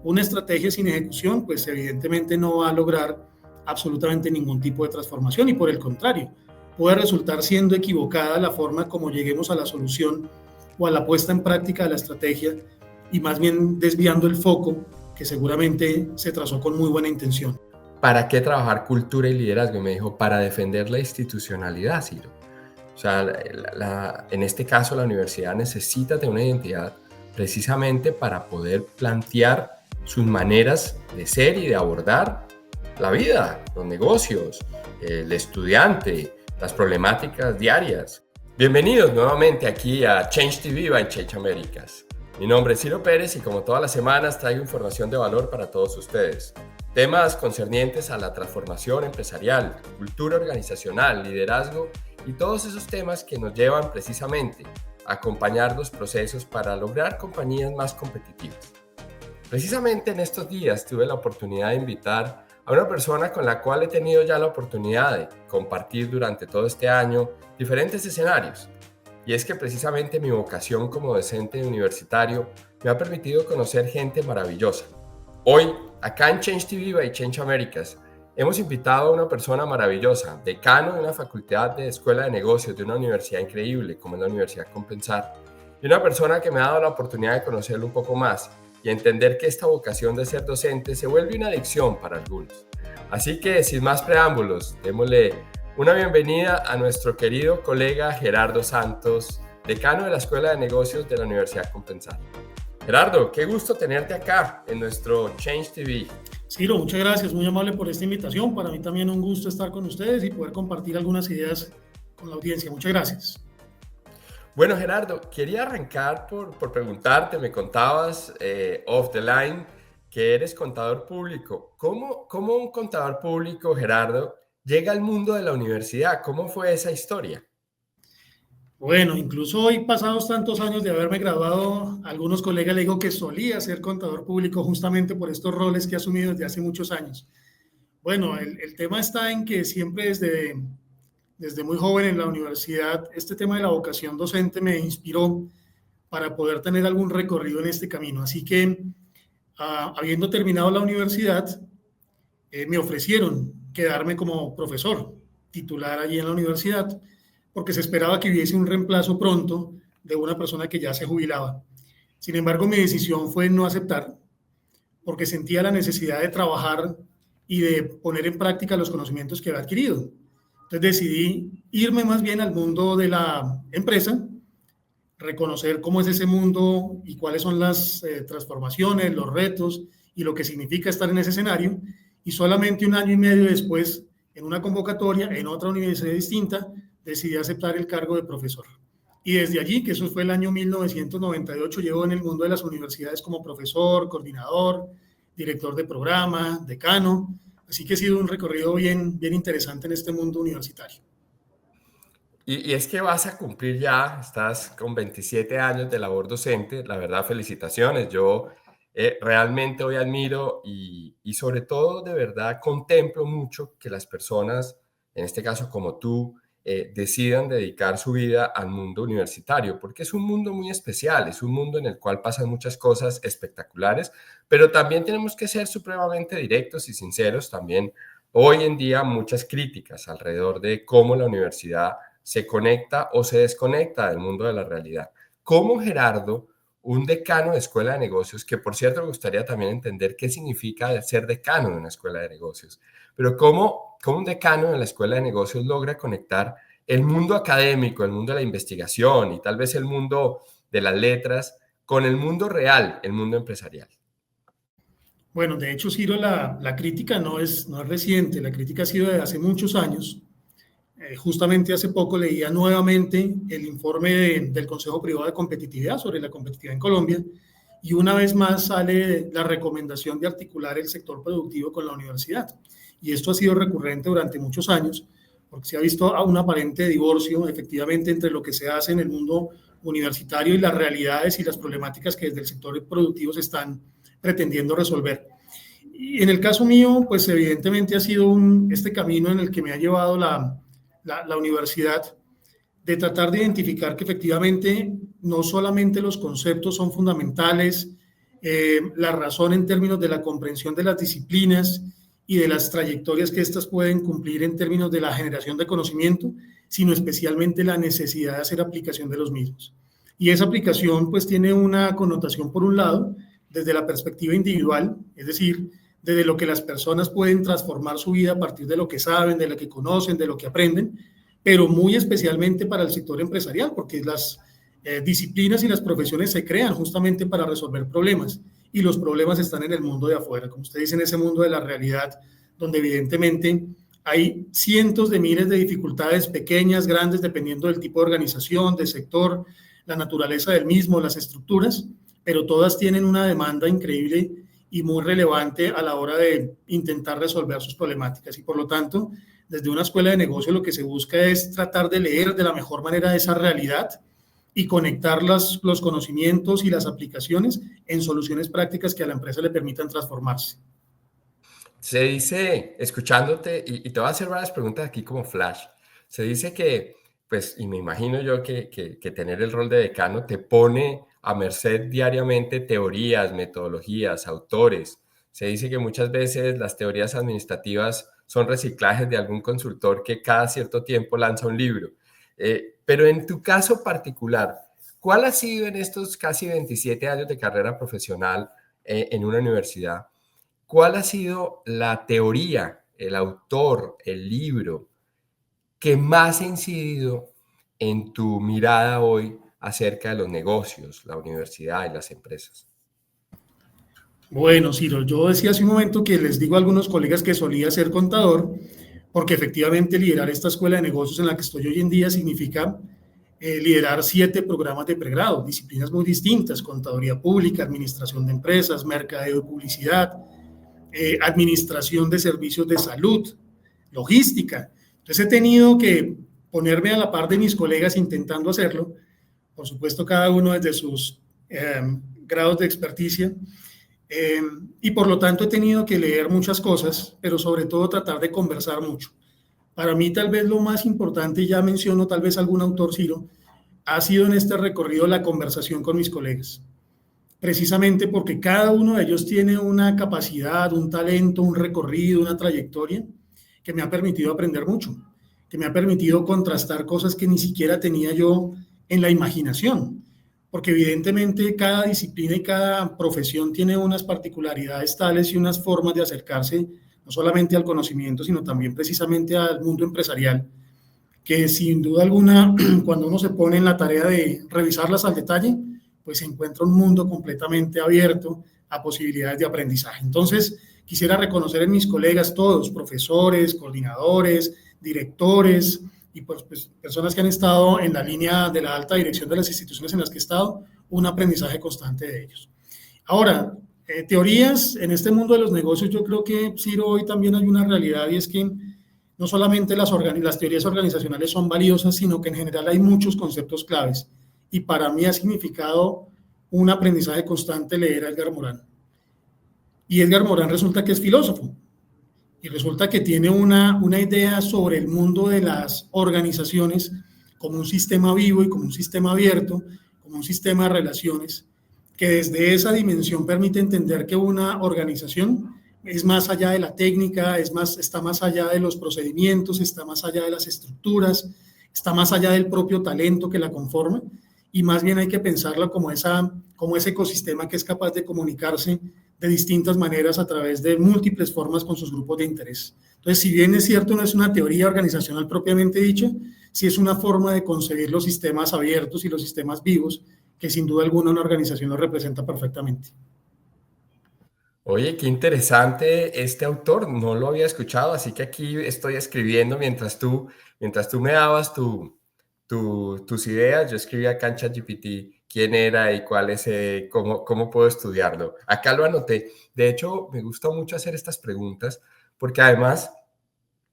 una estrategia sin ejecución, pues evidentemente no va a lograr absolutamente ningún tipo de transformación y por el contrario, puede resultar siendo equivocada la forma como lleguemos a la solución o a la puesta en práctica de la estrategia y más bien desviando el foco que seguramente se trazó con muy buena intención. ¿Para qué trabajar cultura y liderazgo? Me dijo, para defender la institucionalidad, Ciro. O sea, en este caso la universidad necesita tener una identidad precisamente para poder plantear sus maneras de ser y de abordar la vida, los negocios, el estudiante, las problemáticas diarias. Bienvenidos nuevamente aquí a Change TV by Change Americas. Mi nombre es Ciro Pérez y como todas las semanas traigo información de valor para todos ustedes. Temas concernientes a la transformación empresarial, cultura organizacional, liderazgo y todos esos temas que nos llevan precisamente a acompañar los procesos para lograr compañías más competitivas. Precisamente en estos días tuve la oportunidad de invitar a una persona con la cual he tenido ya la oportunidad de compartir durante todo este año diferentes escenarios. Y es que precisamente mi vocación como docente universitario me ha permitido conocer gente maravillosa. Hoy, acá en Change TV by Change Americas, hemos invitado a una persona maravillosa, decano de una facultad de escuela de negocios de una universidad increíble como es la Universidad Compensar, y una persona que me ha dado la oportunidad de conocerlo un poco más y entender que esta vocación de ser docente se vuelve una adicción para algunos. Así que, sin más preámbulos, démosle una bienvenida a nuestro querido colega Gerardo Santos, decano de la Escuela de Negocios de la Universidad Compensar. Gerardo, qué gusto tenerte acá en nuestro Change TV. Ciro, muchas gracias, muy amable por esta invitación. Para mí también un gusto estar con ustedes y poder compartir algunas ideas con la audiencia. Muchas gracias. Bueno, Gerardo, quería arrancar por preguntarte, me contabas off the line que eres contador público. ¿Cómo un contador público, Gerardo, llega al mundo de la universidad? ¿Cómo fue esa historia? Bueno, incluso hoy, pasados tantos años de haberme graduado, a algunos colegas le digo que solía ser contador público justamente por estos roles que he asumido desde hace muchos años. Bueno, el tema está en que siempre desde muy joven en la universidad, este tema de la vocación docente me inspiró para poder tener algún recorrido en este camino. Así que, habiendo terminado la universidad, me ofrecieron quedarme como profesor titular allí en la universidad, porque se esperaba que hubiese un reemplazo pronto de una persona que ya se jubilaba. Sin embargo, mi decisión fue no aceptar, porque sentía la necesidad de trabajar y de poner en práctica los conocimientos que había adquirido. Entonces decidí irme más bien al mundo de la empresa, reconocer cómo es ese mundo y cuáles son las transformaciones, los retos y lo que significa estar en ese escenario. Y solamente un año y medio después, en una convocatoria en otra universidad distinta, decidí aceptar el cargo de profesor. Y desde allí, que eso fue el año 1998, llevo en el mundo de las universidades como profesor, coordinador, director de programa, decano. Así que ha sido un recorrido bien interesante en este mundo universitario. Y es que vas a cumplir ya, estás con 27 años de labor docente, la verdad, felicitaciones. Yo realmente hoy admiro y sobre todo de verdad contemplo mucho que las personas, en este caso como tú, decidan dedicar su vida al mundo universitario, porque es un mundo muy especial, es un mundo en el cual pasan muchas cosas espectaculares, pero también tenemos que ser supremamente directos y sinceros. También hoy en día muchas críticas alrededor de cómo la universidad se conecta o se desconecta del mundo de la realidad. ¿Cómo, Gerardo, un decano de escuela de negocios, que por cierto me gustaría también entender qué significa ser decano de una escuela de negocios, pero cómo un decano de la escuela de negocios logra conectar el mundo académico, el mundo de la investigación y tal vez el mundo de las letras con el mundo real, el mundo empresarial? Bueno, de hecho, Ciro, la crítica no es reciente, la crítica ha sido de hace muchos años. Justamente hace poco leía nuevamente el informe del Consejo Privado de Competitividad sobre la competitividad en Colombia y una vez más sale la recomendación de articular el sector productivo con la universidad. Y esto ha sido recurrente durante muchos años porque se ha visto un aparente divorcio efectivamente entre lo que se hace en el mundo universitario y las realidades y las problemáticas que desde el sector productivo se están pretendiendo resolver. Y en el caso mío, pues evidentemente ha sido este camino en el que me ha llevado la universidad, de tratar de identificar que efectivamente no solamente los conceptos son fundamentales la razón en términos de la comprensión de las disciplinas y de las trayectorias que éstas pueden cumplir en términos de la generación de conocimiento, sino especialmente la necesidad de hacer aplicación de los mismos. Y esa aplicación pues tiene una connotación, por un lado, desde la perspectiva individual, es decir, desde lo que las personas pueden transformar su vida a partir de lo que saben, de lo que conocen, de lo que aprenden, pero muy especialmente para el sector empresarial, porque las disciplinas y las profesiones se crean justamente para resolver problemas, y los problemas están en el mundo de afuera, como usted dice, en ese mundo de la realidad, donde evidentemente hay cientos de miles de dificultades, pequeñas, grandes, dependiendo del tipo de organización, del sector, la naturaleza del mismo, las estructuras, pero todas tienen una demanda increíble y muy relevante a la hora de intentar resolver sus problemáticas. Y por lo tanto, desde una escuela de negocio lo que se busca es tratar de leer de la mejor manera esa realidad y conectar los conocimientos y las aplicaciones en soluciones prácticas que a la empresa le permitan transformarse. Se dice, escuchándote, y te voy a hacer varias preguntas aquí como flash, se dice que, pues, y me imagino yo que tener el rol de decano te pone a merced diariamente teorías, metodologías, autores. Se dice que muchas veces las teorías administrativas son reciclajes de algún consultor que cada cierto tiempo lanza un libro. Pero en tu caso particular, ¿cuál ha sido en estos casi 27 años de carrera profesional en una universidad? ¿Cuál ha sido la teoría, el autor, el libro que más ha incidido en tu mirada hoy acerca de los negocios, la universidad y las empresas? Bueno, Ciro, yo decía hace un momento que les digo a algunos colegas que solía ser contador, porque efectivamente liderar esta escuela de negocios en la que estoy hoy en día significa liderar 7 programas de pregrado, disciplinas muy distintas: contaduría pública, administración de empresas, mercadeo y publicidad, administración de servicios de salud, logística. Entonces he tenido que ponerme a la par de mis colegas intentando hacerlo, por supuesto cada uno desde sus grados de experticia, y por lo tanto he tenido que leer muchas cosas, pero sobre todo tratar de conversar mucho. Para mí tal vez lo más importante, y ya menciono tal vez algún autor, Ciro, ha sido en este recorrido la conversación con mis colegas, precisamente porque cada uno de ellos tiene una capacidad, un talento, un recorrido, una trayectoria que me ha permitido aprender mucho, que me ha permitido contrastar cosas que ni siquiera tenía yo en la imaginación, porque evidentemente cada disciplina y cada profesión tiene unas particularidades tales y unas formas de acercarse no solamente al conocimiento, sino también precisamente al mundo empresarial, que sin duda alguna, cuando uno se pone en la tarea de revisarlas al detalle, pues se encuentra un mundo completamente abierto a posibilidades de aprendizaje. Entonces, quisiera reconocer en mis colegas todos, profesores, coordinadores, directores y pues personas que han estado en la línea de la alta dirección de las instituciones en las que he estado, un aprendizaje constante de ellos. Ahora, teorías en este mundo de los negocios, yo creo que, Ciro, hoy también hay una realidad, y es que no solamente las teorías organizacionales son valiosas, sino que en general hay muchos conceptos claves. Y para mí ha significado un aprendizaje constante leer a Edgar Morin. Y Edgar Morin resulta que es filósofo. Y resulta que tiene una idea sobre el mundo de las organizaciones como un sistema vivo y como un sistema abierto, como un sistema de relaciones, que desde esa dimensión permite entender que una organización es más allá de la técnica, está más allá de los procedimientos, está más allá de las estructuras, está más allá del propio talento que la conforma, y más bien hay que pensarla como ese ecosistema que es capaz de comunicarse de distintas maneras a través de múltiples formas con sus grupos de interés. Entonces, si bien es cierto, no es una teoría organizacional propiamente dicha, sí es una forma de concebir los sistemas abiertos y los sistemas vivos, que sin duda alguna una organización lo representa perfectamente. Oye, qué interesante este autor, no lo había escuchado, así que aquí estoy escribiendo mientras tú me dabas tus ideas, yo escribí acá en ChatGPT quién era y cuál es, cómo puedo estudiarlo. Acá lo anoté. De hecho, me gusta mucho hacer estas preguntas porque además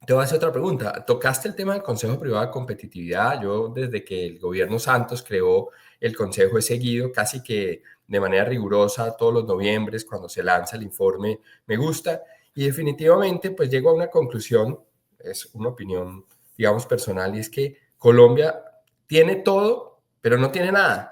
te voy a hacer otra pregunta. Tocaste el tema del Consejo Privado de Competitividad. Yo desde que el gobierno Santos creó el Consejo he seguido casi que de manera rigurosa todos los noviembres cuando se lanza el informe. Me gusta y definitivamente pues llego a una conclusión, es una opinión digamos personal, y es que Colombia tiene todo pero no tiene nada.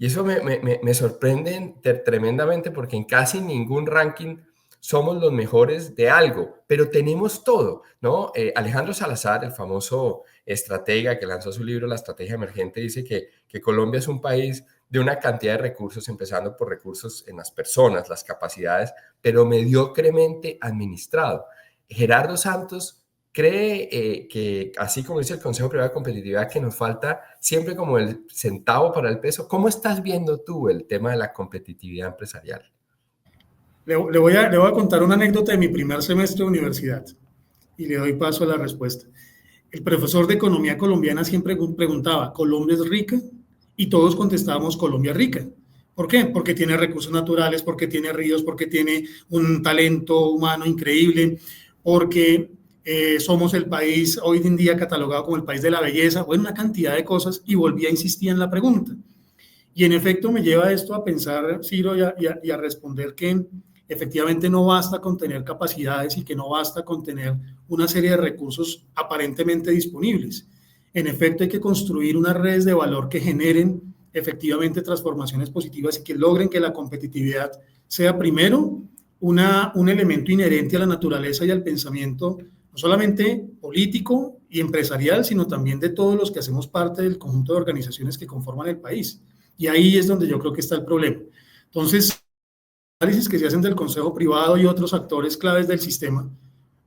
Y eso me sorprende tremendamente porque en casi ningún ranking somos los mejores de algo, pero tenemos todo, ¿no? Alejandro Salazar, el famoso estratega que lanzó su libro La Estrategia Emergente, dice que Colombia es un país de una cantidad de recursos, empezando por recursos en las personas, las capacidades, pero mediocremente administrado. Gerardo Santos cree que, así como dice el Consejo Privado de Competitividad, que nos falta siempre como el centavo para el peso. ¿Cómo estás viendo tú el tema de la competitividad empresarial? Le voy a contar una anécdota de mi primer semestre de universidad y le doy paso a la respuesta. El profesor de economía colombiana siempre preguntaba, ¿Colombia es rica? Y todos contestábamos, Colombia es rica. ¿Por qué? Porque tiene recursos naturales, porque tiene ríos, porque tiene un talento humano increíble, porque somos el país hoy en día catalogado como el país de la belleza, bueno, una cantidad de cosas, y volví a insistir en la pregunta. Y en efecto me lleva esto a pensar, Ciro, y a responder que efectivamente no basta con tener capacidades y que no basta con tener una serie de recursos aparentemente disponibles. En efecto, hay que construir unas redes de valor que generen efectivamente transformaciones positivas y que logren que la competitividad sea primero un elemento inherente a la naturaleza y al pensamiento, no solamente político y empresarial, sino también de todos los que hacemos parte del conjunto de organizaciones que conforman el país. Y ahí es donde yo creo que está el problema. Entonces, análisis que se hacen del Consejo Privado y otros actores claves del sistema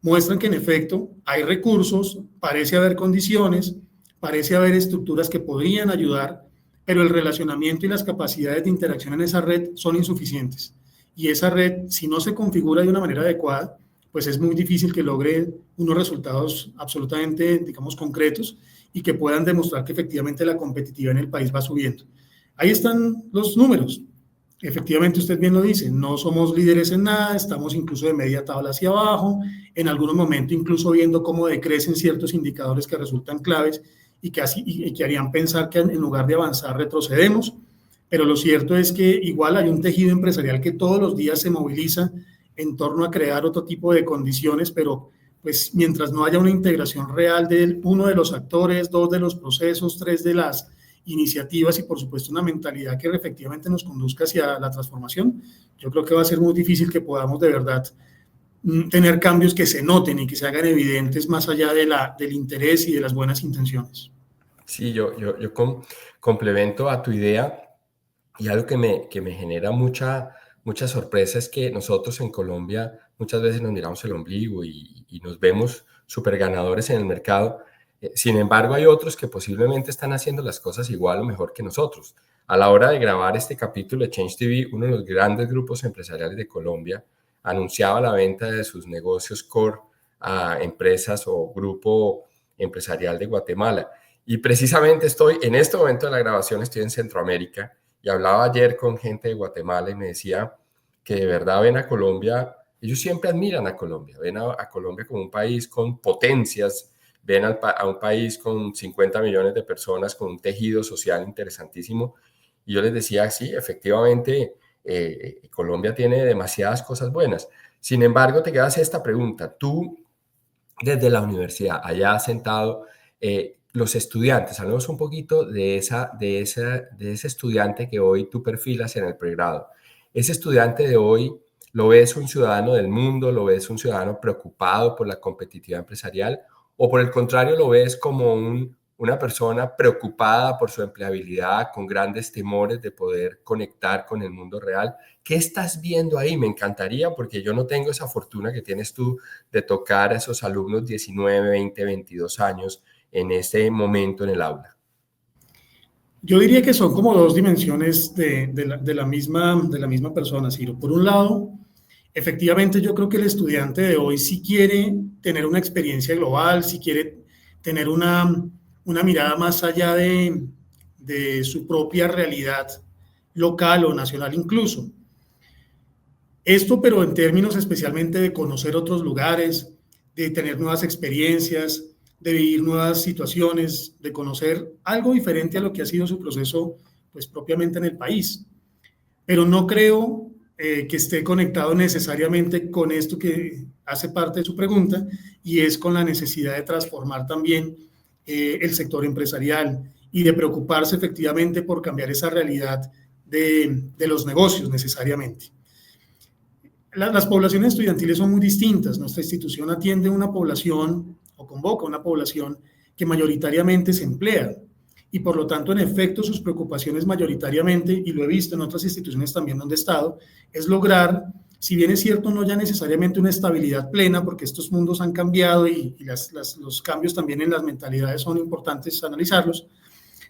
muestran que en efecto hay recursos, parece haber condiciones, parece haber estructuras que podrían ayudar, pero el relacionamiento y las capacidades de interacción en esa red son insuficientes. Y esa red, si no se configura de una manera adecuada, pues es muy difícil que logre unos resultados absolutamente, digamos, concretos y que puedan demostrar que efectivamente la competitividad en el país va subiendo. Ahí están los números. Efectivamente, usted bien lo dice, no somos líderes en nada, estamos incluso de media tabla hacia abajo, en algunos momentos incluso viendo cómo decrecen ciertos indicadores que resultan claves y que harían pensar que en lugar de avanzar retrocedemos, pero lo cierto es que igual hay un tejido empresarial que todos los días se moviliza en torno a crear otro tipo de condiciones, pero pues mientras no haya una integración real de uno de los actores, dos de los procesos, tres de las iniciativas y por supuesto una mentalidad que efectivamente nos conduzca hacia la transformación, yo creo que va a ser muy difícil que podamos de verdad tener cambios que se noten y que se hagan evidentes más allá del interés y de las buenas intenciones. Sí, yo complemento a tu idea y algo que me genera mucha sorpresa es que nosotros en Colombia muchas veces nos miramos el ombligo y nos vemos súper ganadores en el mercado. Sin embargo, hay otros que posiblemente están haciendo las cosas igual o mejor que nosotros. A la hora de grabar este capítulo de Change TV, uno de los grandes grupos empresariales de Colombia anunciaba la venta de sus negocios core a empresas o grupo empresarial de Guatemala. Y precisamente en este momento de la grabación estoy en Centroamérica y hablaba ayer con gente de Guatemala y me decía que de verdad ven a Colombia, ellos siempre admiran a Colombia, ven a Colombia como un país con potencias, ven a un país con 50 millones de personas, con un tejido social interesantísimo. Y yo les decía, sí, efectivamente, Colombia tiene demasiadas cosas buenas. Sin embargo, te quedas esta pregunta. Tú, desde la universidad, allá sentado, los estudiantes, hablemos un poquito de ese estudiante que hoy tú perfilas en el pregrado. Ese estudiante de hoy, ¿lo ves un ciudadano del mundo? ¿Lo ves un ciudadano preocupado por la competitividad empresarial? ¿O por el contrario lo ves como una persona preocupada por su empleabilidad, con grandes temores de poder conectar con el mundo real? ¿Qué estás viendo ahí? Me encantaría, porque yo no tengo esa fortuna que tienes tú de tocar a esos alumnos 19, 20, 22 años en ese momento en el aula. Yo diría que son como dos dimensiones de la misma persona, Ciro. Por un lado, efectivamente yo creo que el estudiante de hoy sí quiere tener una experiencia global, sí quiere tener una mirada más allá de su propia realidad local o nacional incluso. Esto, pero en términos especialmente de conocer otros lugares, de tener nuevas experiencias, de vivir nuevas situaciones, de conocer algo diferente a lo que ha sido su proceso, pues propiamente en el país. Pero no creo que esté conectado necesariamente con esto que hace parte de su pregunta, y es con la necesidad de transformar también el sector empresarial y de preocuparse efectivamente por cambiar esa realidad de los negocios necesariamente. Las poblaciones estudiantiles son muy distintas. Nuestra institución atiende una población o convoca una población que mayoritariamente se emplea y por lo tanto en efecto sus preocupaciones mayoritariamente, y lo he visto en otras instituciones también donde he estado, es lograr, si bien es cierto no ya necesariamente una estabilidad plena, porque estos mundos han cambiado y los cambios también en las mentalidades son importantes analizarlos,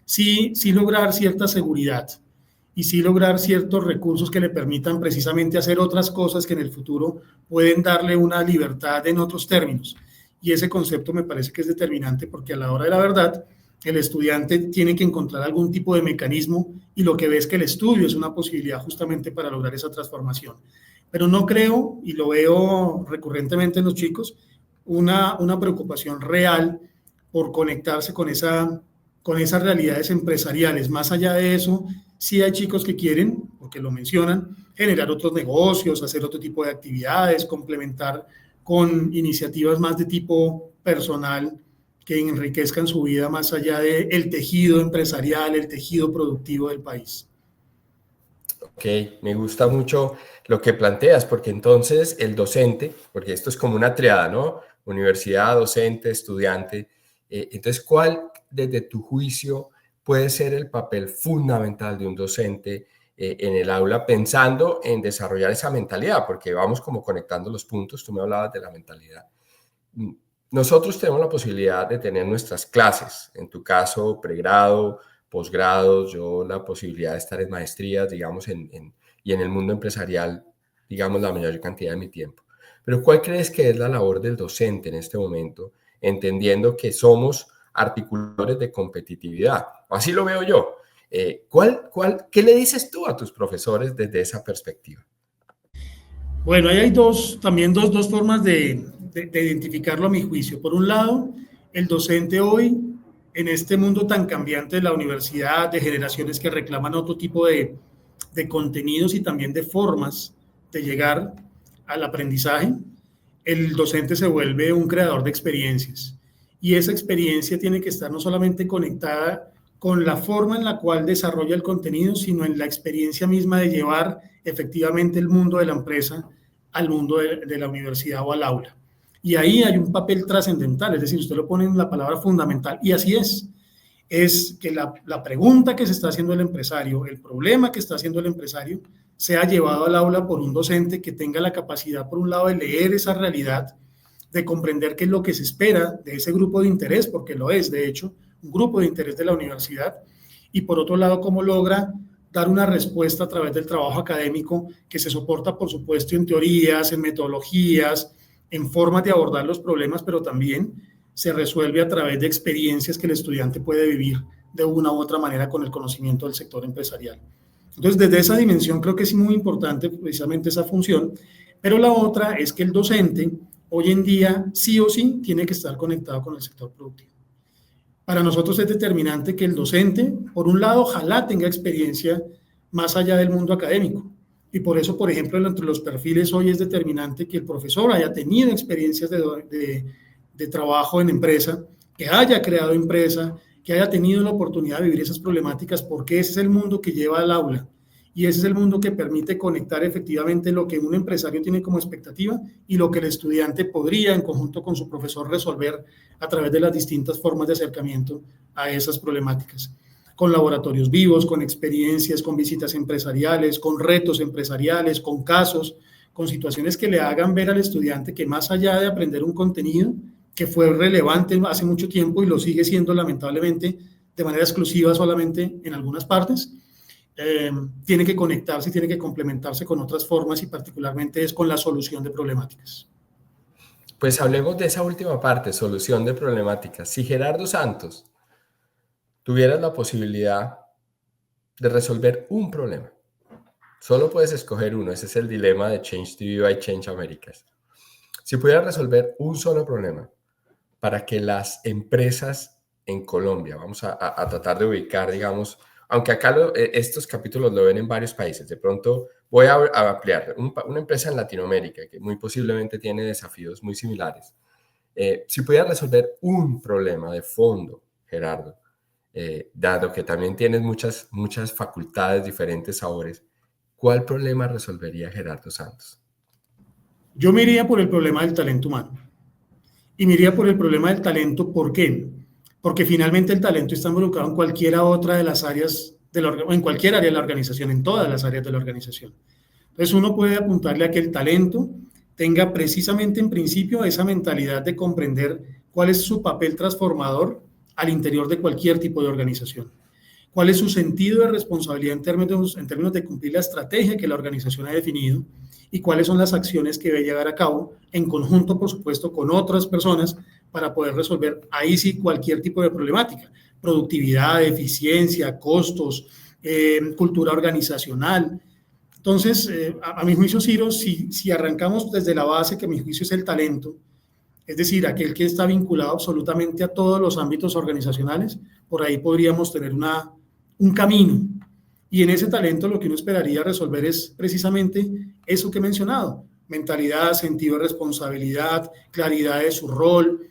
sí lograr cierta seguridad y sí lograr ciertos recursos que le permitan precisamente hacer otras cosas que en el futuro pueden darle una libertad en otros términos. Y ese concepto me parece que es determinante porque a la hora de la verdad, el estudiante tiene que encontrar algún tipo de mecanismo y lo que ve es que el estudio es una posibilidad justamente para lograr esa transformación. Pero no creo, y lo veo recurrentemente en los chicos, una preocupación real por conectarse con esas realidades empresariales. Más allá de eso, sí hay chicos que quieren, porque lo mencionan, generar otros negocios, hacer otro tipo de actividades, complementar con iniciativas más de tipo personal que enriquezcan su vida más allá del tejido empresarial, el tejido productivo del país. Ok, me gusta mucho lo que planteas, porque entonces el docente, porque esto es como una triada, ¿no? Universidad, docente, estudiante. Entonces, ¿cuál, desde tu juicio, puede ser el papel fundamental de un docente en el aula pensando en desarrollar esa mentalidad? Porque vamos como conectando los puntos, tú me hablabas de la mentalidad. Nosotros tenemos la posibilidad de tener nuestras clases, en tu caso, pregrado, posgrados, yo la posibilidad de estar en maestrías, digamos, y en el mundo empresarial, digamos, la mayor cantidad de mi tiempo. Pero ¿cuál crees que es la labor del docente en este momento, entendiendo que somos articuladores de competitividad? Así lo veo yo. ¿Qué le dices tú a tus profesores desde esa perspectiva? Bueno, ahí hay también dos formas de identificarlo a mi juicio. Por un lado, el docente hoy, en este mundo tan cambiante de la universidad, de generaciones que reclaman otro tipo de contenidos y también de formas de llegar al aprendizaje, el docente se vuelve un creador de experiencias. Y esa experiencia tiene que estar no solamente conectada con la forma en la cual desarrolla el contenido, sino en la experiencia misma de llevar efectivamente el mundo de la empresa al mundo de la universidad o al aula. Y ahí hay un papel trascendental, es decir, usted lo pone en la palabra fundamental, y así es que la pregunta que se está haciendo el empresario, el problema que está haciendo el empresario, sea llevado al aula por un docente que tenga la capacidad, por un lado, de leer esa realidad, de comprender qué es lo que se espera de ese grupo de interés, porque lo es, de hecho, un grupo de interés de la universidad, y por otro lado, cómo logra dar una respuesta a través del trabajo académico que se soporta, por supuesto, en teorías, en metodologías, en formas de abordar los problemas, pero también se resuelve a través de experiencias que el estudiante puede vivir de una u otra manera con el conocimiento del sector empresarial. Entonces, desde esa dimensión creo que es muy importante precisamente esa función, pero la otra es que el docente hoy en día sí o sí tiene que estar conectado con el sector productivo. Para nosotros es determinante que el docente, por un lado, ojalá tenga experiencia más allá del mundo académico. Y por eso, por ejemplo, entre los perfiles hoy es determinante que el profesor haya tenido experiencias de trabajo en empresa, que haya creado empresa, que haya tenido la oportunidad de vivir esas problemáticas, porque ese es el mundo que lleva al aula. Y ese es el mundo que permite conectar efectivamente lo que un empresario tiene como expectativa y lo que el estudiante podría, en conjunto con su profesor, resolver a través de las distintas formas de acercamiento a esas problemáticas. Con laboratorios vivos, con experiencias, con visitas empresariales, con retos empresariales, con casos, con situaciones que le hagan ver al estudiante que más allá de aprender un contenido que fue relevante hace mucho tiempo y lo sigue siendo lamentablemente de manera exclusiva solamente en algunas partes, tiene que conectarse, tiene que complementarse con otras formas y particularmente es con la solución de problemáticas. Pues hablemos de esa última parte, solución de problemáticas. Si Gerardo Santos tuvieras la posibilidad de resolver un problema, solo puedes escoger uno, ese es el dilema de Change TV by Change Americas. Si pudieras resolver un solo problema para que las empresas en Colombia, vamos a tratar de ubicar, digamos, aunque acá estos capítulos lo ven en varios países, de pronto voy a ampliar, una empresa en Latinoamérica que muy posiblemente tiene desafíos muy similares. Si pudiera resolver un problema de fondo, Gerardo, dado que también tienes muchas facultades, diferentes sabores, ¿cuál problema resolvería Gerardo Santos? Yo me iría por el problema del talento humano. Y me iría por el problema del talento, ¿por qué? Porque finalmente el talento está involucrado en cualquiera otra de las áreas, en cualquier área de la organización, en todas las áreas de la organización. Entonces uno puede apuntarle a que el talento tenga precisamente en principio esa mentalidad de comprender cuál es su papel transformador al interior de cualquier tipo de organización. Cuál es su sentido de responsabilidad en términos de cumplir la estrategia que la organización ha definido y cuáles son las acciones que debe llevar a cabo en conjunto, por supuesto, con otras personas para poder resolver ahí sí cualquier tipo de problemática. Productividad, eficiencia, costos, cultura organizacional. Entonces, a mi juicio, Ciro, si arrancamos desde la base, que a mi juicio es el talento, es decir, aquel que está vinculado absolutamente a todos los ámbitos organizacionales, por ahí podríamos tener un camino. Y en ese talento lo que uno esperaría resolver es precisamente eso que he mencionado: mentalidad, sentido de responsabilidad, claridad de su rol,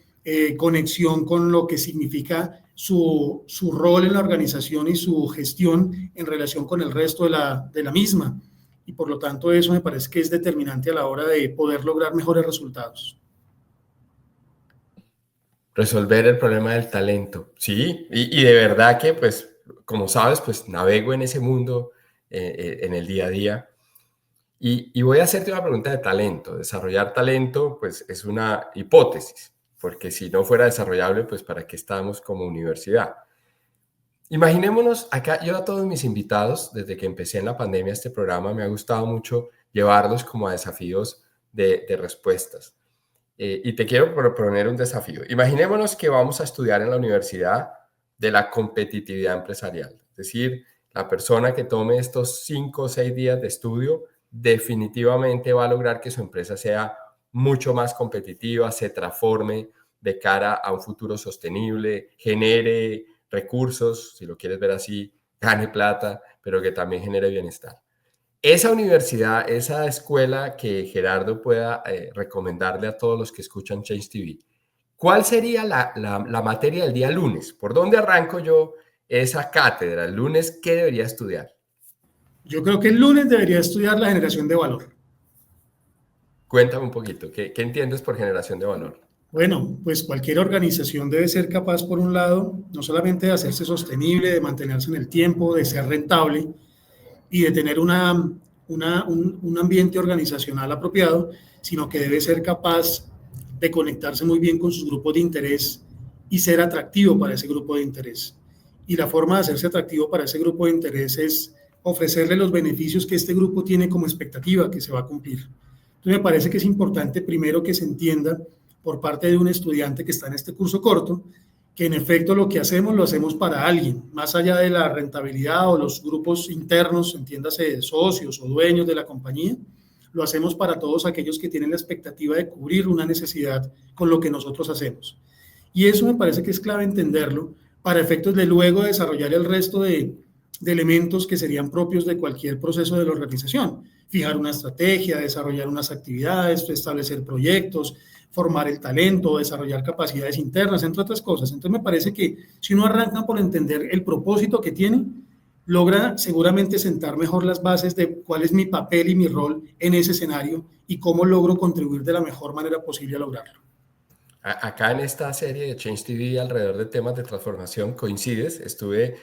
conexión con lo que significa su rol en la organización y su gestión en relación con el resto de la misma. Y por lo tanto eso me parece que es determinante a la hora de poder lograr mejores resultados. Resolver el problema del talento, sí, y de verdad que, pues, como sabes, pues navego en ese mundo en el día a día. Y voy a hacerte una pregunta de talento. Desarrollar talento, pues, es una hipótesis, porque si no fuera desarrollable, pues, ¿para qué estamos como universidad? Imaginémonos, acá yo a todos mis invitados, desde que empecé en la pandemia este programa, me ha gustado mucho llevarlos como a desafíos de respuestas. Y te quiero proponer un desafío. Imaginémonos que vamos a estudiar en la universidad de la competitividad empresarial. Es decir, la persona que tome estos 5 o 6 días de estudio definitivamente va a lograr que su empresa sea mucho más competitiva, se transforme de cara a un futuro sostenible, genere recursos, si lo quieres ver así, gane plata, pero que también genere bienestar. Esa universidad, esa escuela que Gerardo pueda recomendarle a todos los que escuchan Change TV, ¿cuál sería la materia del día lunes? ¿Por dónde arranco yo esa cátedra? El lunes, ¿qué debería estudiar? Yo creo que el lunes debería estudiar la generación de valor. Cuéntame un poquito, ¿qué entiendes por generación de valor? Bueno, pues cualquier organización debe ser capaz, por un lado, no solamente de hacerse sostenible, de mantenerse en el tiempo, de ser rentable y de tener un ambiente organizacional apropiado, sino que debe ser capaz de conectarse muy bien con sus grupos de interés y ser atractivo para ese grupo de interés. Y la forma de hacerse atractivo para ese grupo de interés es ofrecerle los beneficios que este grupo tiene como expectativa que se va a cumplir. Entonces me parece que es importante primero que se entienda por parte de un estudiante que está en este curso corto, que en efecto lo que hacemos lo hacemos para alguien, más allá de la rentabilidad o los grupos internos, entiéndase socios o dueños de la compañía, lo hacemos para todos aquellos que tienen la expectativa de cubrir una necesidad con lo que nosotros hacemos. Y eso me parece que es clave entenderlo para efectos de luego desarrollar el resto de elementos que serían propios de cualquier proceso de la organización. Fijar una estrategia, desarrollar unas actividades, establecer proyectos, formar el talento, desarrollar capacidades internas, entre otras cosas. Entonces me parece que si uno arranca por entender el propósito que tiene, logra seguramente sentar mejor las bases de cuál es mi papel y mi rol en ese escenario y cómo logro contribuir de la mejor manera posible a lograrlo. Acá en esta serie de Change TV alrededor de temas de transformación coincides. Estuve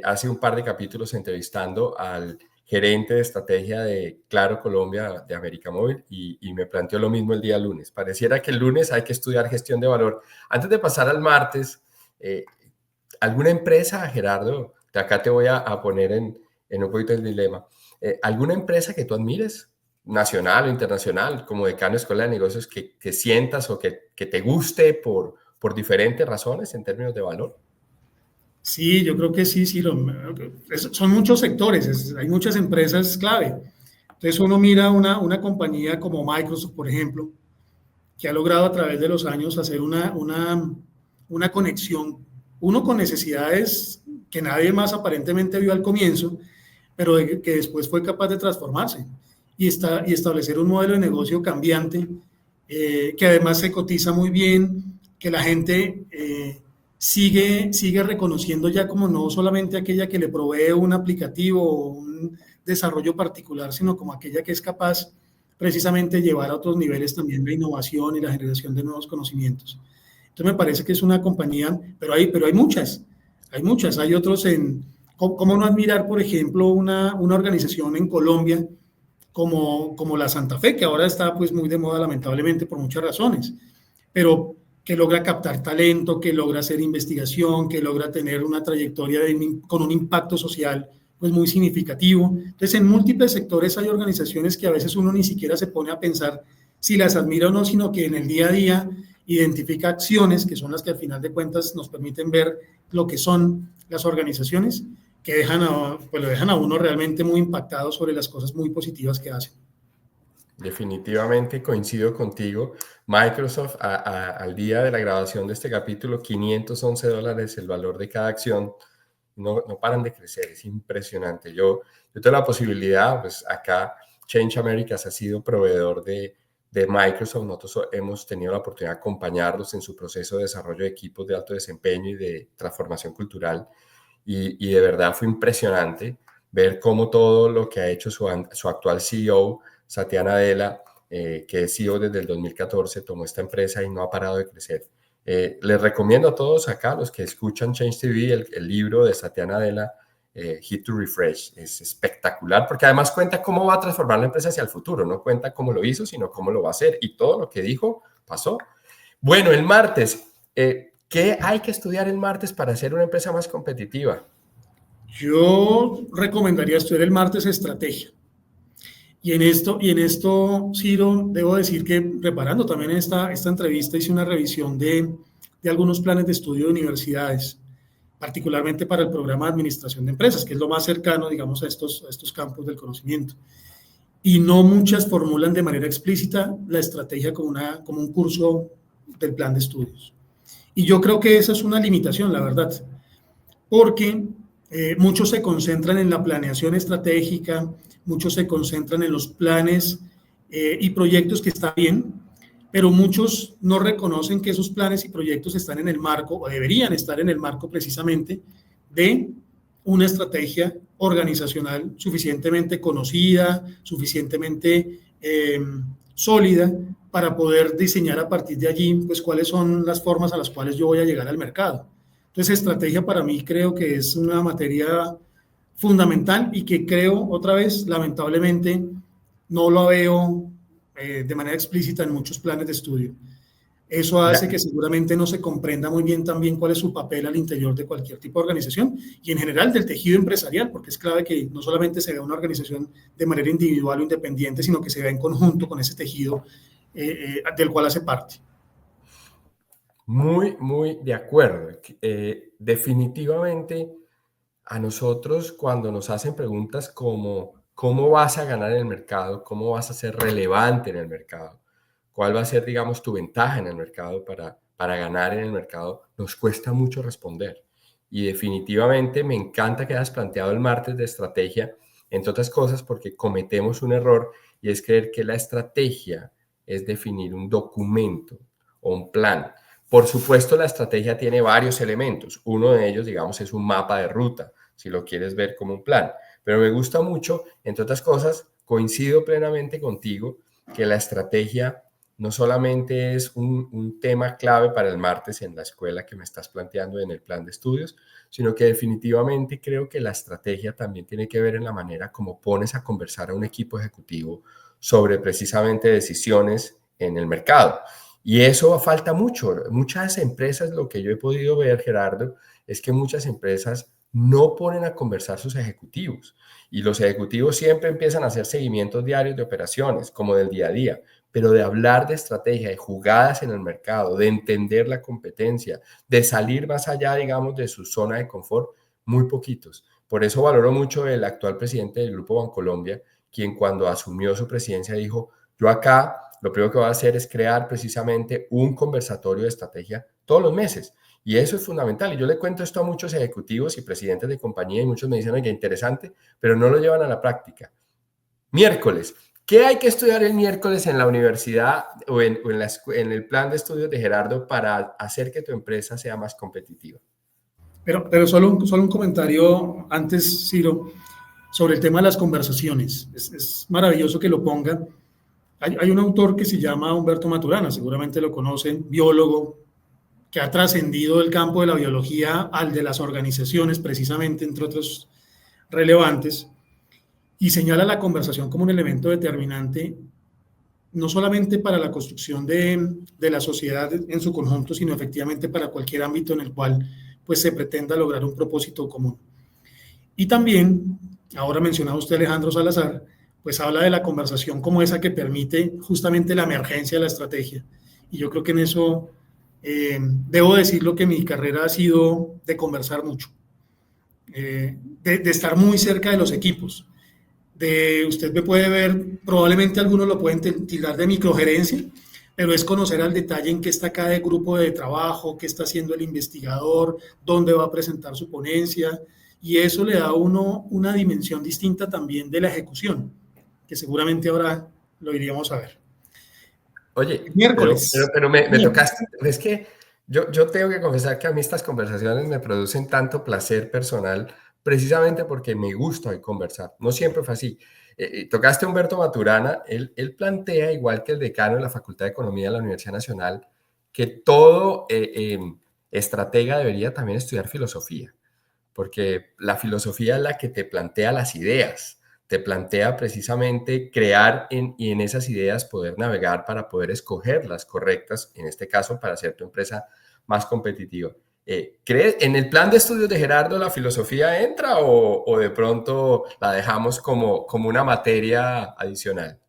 hace un par de capítulos entrevistando al gerente de estrategia de Claro Colombia de América Móvil y me planteó lo mismo el día lunes. Pareciera que el lunes hay que estudiar gestión de valor. Antes de pasar al martes, ¿alguna empresa, Gerardo? Acá te voy a poner en un poquito el dilema. ¿Alguna empresa que tú admires, nacional o internacional, como decano de Escuela de Negocios, que sientas o que te guste por diferentes razones en términos de valor? Sí, yo creo que sí, son muchos sectores, hay muchas empresas clave. Entonces uno mira una compañía como Microsoft, por ejemplo, que ha logrado a través de los años hacer una conexión, uno con necesidades que nadie más aparentemente vio al comienzo, pero que después fue capaz de transformarse y establecer un modelo de negocio cambiante, que además se cotiza muy bien, que la gente sigue reconociendo ya como no solamente aquella que le provee un aplicativo o un desarrollo particular, sino como aquella que es capaz precisamente de llevar a otros niveles también la innovación y la generación de nuevos conocimientos. Entonces me parece que es una compañía, pero hay muchas, hay otros ¿cómo no admirar, por ejemplo, una organización en Colombia como la Santa Fe, que ahora está pues muy de moda lamentablemente por muchas razones, pero que logra captar talento, que logra hacer investigación, que logra tener una trayectoria con un impacto social pues muy significativo. Entonces, en múltiples sectores hay organizaciones que a veces uno ni siquiera se pone a pensar si las admira o no, sino que en el día a día identifica acciones que son las que al final de cuentas nos permiten ver lo que son las organizaciones que pues lo dejan a uno realmente muy impactado sobre las cosas muy positivas que hacen. Definitivamente coincido contigo. Microsoft al día de la grabación de este capítulo, $511 el valor de cada acción. No paran de crecer, es impresionante. Yo tengo la posibilidad, pues acá Change Americas ha sido proveedor de Microsoft. Nosotros hemos tenido la oportunidad de acompañarlos en su proceso de desarrollo de equipos de alto desempeño y de transformación cultural. Y de verdad fue impresionante ver cómo todo lo que ha hecho su actual CEO, Satya Nadella, que es CEO desde el 2014, tomó esta empresa y no ha parado de crecer. Les recomiendo a todos acá, los que escuchan Change TV, el libro de Satya Nadella, Hit to Refresh. Es espectacular porque además cuenta cómo va a transformar la empresa hacia el futuro. No cuenta cómo lo hizo, sino cómo lo va a hacer. Y todo lo que dijo pasó. Bueno, el martes, ¿qué hay que estudiar el martes para hacer una empresa más competitiva? Yo recomendaría estudiar el martes estrategia. Y en esto, Ciro, debo decir que preparando también esta entrevista hice una revisión de algunos planes de estudio de universidades, particularmente para el programa de administración de empresas, que es lo más cercano, digamos, a estos campos del conocimiento. Y no muchas formulan de manera explícita la estrategia como un curso del plan de estudios. Y yo creo que esa es una limitación, la verdad, porque muchos se concentran en la planeación estratégica, muchos se concentran en los planes y proyectos, que está bien, pero muchos no reconocen que esos planes y proyectos están en el marco, o deberían estar en el marco precisamente, de una estrategia organizacional suficientemente conocida, suficientemente sólida, para poder diseñar a partir de allí, pues, cuáles son las formas a las cuales yo voy a llegar al mercado. Entonces, estrategia para mí creo que es una materia fundamental y que creo, otra vez, lamentablemente, no lo veo de manera explícita en muchos planes de estudio. Eso hace que seguramente no se comprenda muy bien también cuál es su papel al interior de cualquier tipo de organización y en general del tejido empresarial, porque es clave que no solamente se vea una organización de manera individual o independiente, sino que se vea en conjunto con ese tejido del cual hace parte. Muy, muy de acuerdo. Definitivamente a nosotros cuando nos hacen preguntas como ¿cómo vas a ganar en el mercado? ¿Cómo vas a ser relevante en el mercado? ¿Cuál va a ser, digamos, tu ventaja en el mercado para ganar en el mercado? Nos cuesta mucho responder. Y definitivamente me encanta que hayas planteado el martes de estrategia, entre otras cosas porque cometemos un error y es creer que la estrategia es definir un documento o un plan. Por supuesto, la estrategia tiene varios elementos. Uno de ellos, digamos, es un mapa de ruta, si lo quieres ver como un plan. Pero me gusta mucho, entre otras cosas, coincido plenamente contigo que la estrategia no solamente es un tema clave para el martes en la escuela que me estás planteando en el plan de estudios, sino que definitivamente creo que la estrategia también tiene que ver en la manera como pones a conversar a un equipo ejecutivo sobre precisamente decisiones en el mercado. Y eso falta mucho. Muchas empresas, lo que yo he podido ver, Gerardo, es que muchas empresas no ponen a conversar sus ejecutivos. Y los ejecutivos siempre empiezan a hacer seguimientos diarios de operaciones, como del día a día, pero de hablar de estrategia, de jugadas en el mercado, de entender la competencia, de salir más allá, digamos, de su zona de confort, muy poquitos. Por eso valoro mucho el actual presidente del Grupo Bancolombia, quien cuando asumió su presidencia dijo, yo acá lo primero que voy a hacer es crear precisamente un conversatorio de estrategia todos los meses. Y eso es fundamental. Y yo le cuento esto a muchos ejecutivos y presidentes de compañía y muchos me dicen, oye, interesante, pero no lo llevan a la práctica. Miércoles, ¿Qué hay que estudiar el miércoles en la universidad en el plan de estudios de Gerardo para hacer que tu empresa sea más competitiva? Pero solo un comentario antes, Ciro, sobre el tema de las conversaciones. Es maravilloso que lo pongan. Hay un autor que se llama Humberto Maturana, seguramente lo conocen, biólogo, que ha trascendido el campo de la biología al de las organizaciones, precisamente, entre otros relevantes, y señala la conversación como un elemento determinante, no solamente para la construcción de la sociedad en su conjunto, sino efectivamente para cualquier ámbito en el cual pues, se pretenda lograr un propósito común. Y también, ahora mencionaba usted Alejandro Salazar, pues habla de la conversación como esa que permite justamente la emergencia de la estrategia. Y yo creo que en eso debo decirlo que mi carrera ha sido de conversar mucho, de estar muy cerca de los equipos. Usted me puede ver, probablemente algunos lo pueden tildar de microgerencia, pero es conocer al detalle en qué está cada grupo de trabajo, qué está haciendo el investigador, dónde va a presentar su ponencia, y eso le da a uno una dimensión distinta también de la ejecución, que seguramente ahora lo iríamos a ver. Oye, Miércoles. pero me tocaste, es que yo tengo que confesar que a mí estas conversaciones me producen tanto placer personal, precisamente porque me gusta conversar. No siempre fue así. Tocaste a Humberto Maturana, él plantea, igual que el decano de la Facultad de Economía de la Universidad Nacional, que todo estratega debería también estudiar filosofía, porque la filosofía es la que te plantea las ideas, te plantea precisamente crear y en esas ideas poder navegar para poder escoger las correctas, en este caso para hacer tu empresa más competitiva. ¿Crees en el plan de estudios de Gerardo la filosofía entra o de pronto la dejamos como una materia adicional?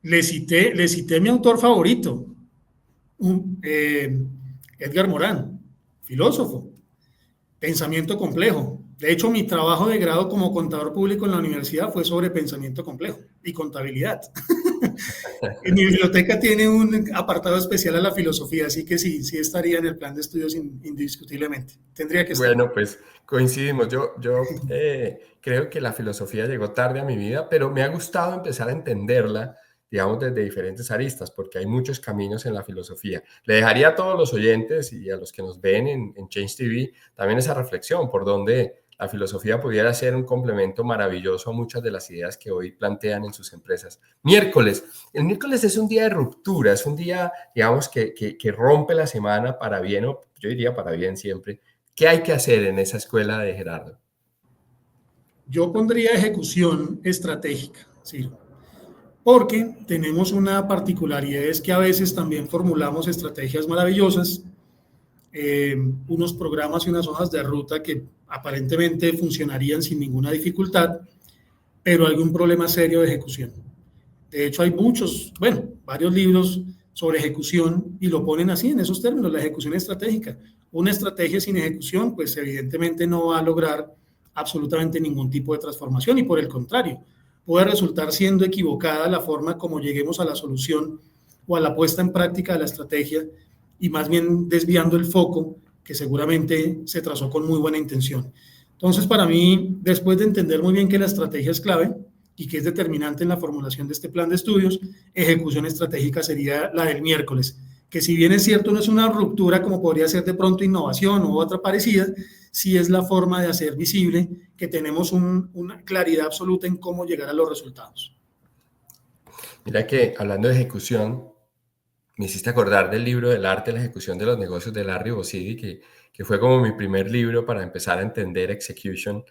Le cité mi autor favorito, Edgar Morán, filósofo. Pensamiento complejo. De hecho, mi trabajo de grado como contador público en la universidad fue sobre pensamiento complejo y contabilidad. En mi biblioteca tiene un apartado especial a la filosofía, así que sí estaría en el plan de estudios indiscutiblemente. Tendría que estar. Bueno, pues coincidimos. Yo creo que la filosofía llegó tarde a mi vida, pero me ha gustado empezar a entenderla, digamos, desde diferentes aristas, porque hay muchos caminos en la filosofía. Le dejaría a todos los oyentes y a los que nos ven en Change TV también esa reflexión, por donde la filosofía pudiera ser un complemento maravilloso a muchas de las ideas que hoy plantean en sus empresas. Miércoles. El miércoles es un día de ruptura, es un día, digamos, que rompe la semana para bien, o yo diría para bien siempre. ¿Qué hay que hacer en esa escuela de Gerardo? Yo pondría ejecución estratégica, sí, porque tenemos una particularidad, es que a veces también formulamos estrategias maravillosas, unos programas y unas hojas de ruta que aparentemente funcionarían sin ninguna dificultad, pero hay un problema serio de ejecución. De hecho, hay varios libros sobre ejecución y lo ponen así, en esos términos, la ejecución estratégica. Una estrategia sin ejecución, pues evidentemente no va a lograr absolutamente ningún tipo de transformación y por el contrario, puede resultar siendo equivocada la forma como lleguemos a la solución o a la puesta en práctica de la estrategia y más bien desviando el foco que seguramente se trazó con muy buena intención. Entonces, para mí, después de entender muy bien que la estrategia es clave, y que es determinante en la formulación de este plan de estudios, ejecución estratégica sería la del miércoles, que si bien es cierto no es una ruptura como podría ser de pronto innovación u otra parecida, sí es la forma de hacer visible que tenemos una claridad absoluta en cómo llegar a los resultados. Mira que hablando de ejecución, me hiciste acordar del libro del arte de la ejecución de los negocios de Larry Bossidy, que fue como mi primer libro para empezar a entender execution.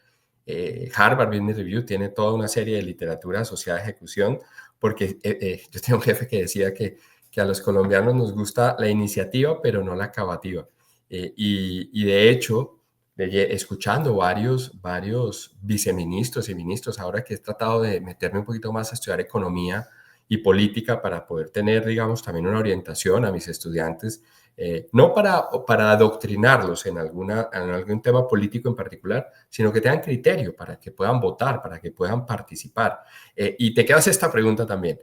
Harvard Business Review tiene toda una serie de literatura asociada a ejecución, porque yo tengo un jefe que decía que a los colombianos nos gusta la iniciativa, pero no la acabativa. Y de hecho, escuchando varios viceministros y ministros, ahora que he tratado de meterme un poquito más a estudiar economía y política para poder tener, digamos, también una orientación a mis estudiantes, no para adoctrinarlos en algún tema político en particular, sino que tengan criterio para que puedan votar, para que puedan participar. Y te quedas esta pregunta también.